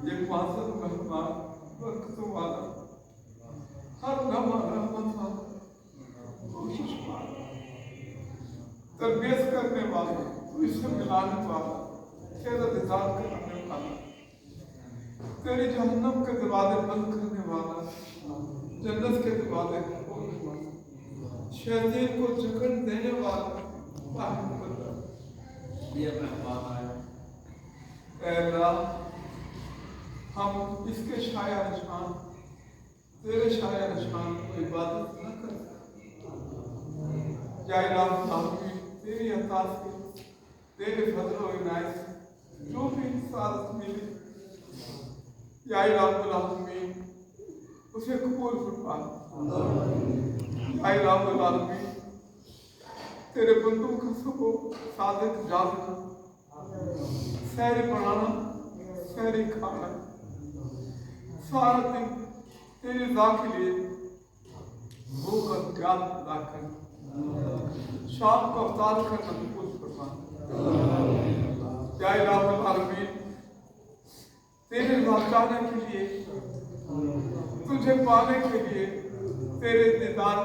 ये मासूम मेहमान वक्त वाला हर लम्हा रहमत वाला कोशिश वाला तरबियत करने वाला इससे मिलाने वाला तेरा इंतजार करने वाला तेरी जहन्नम के दरवाजे बंद करने वाला जन्नत के दरवाजे खोलने वाला शैतान को जकड़ देने वाला ये मेहमान आया अल्लाह हम इसके शाया निशान तेरे शाया निशान को इबादत न कर या इलाही तेरी अता से तेरे फजल और इनायत से जो भी साथ मिली या इलाही उसे कबूल फरमा या इलाही तेरे बंदों का सबो सादिक जागना सहरी बनाना सहरी खाना सारा दिन तेरी रज़ा के लिए भूख और प्यास अदा करना शाम को अवतार करना कबूल फरमा या इलाही आलमीन तेरे रज़ा चाहने के लिए तुझे पाने के लिए तेरे दीदार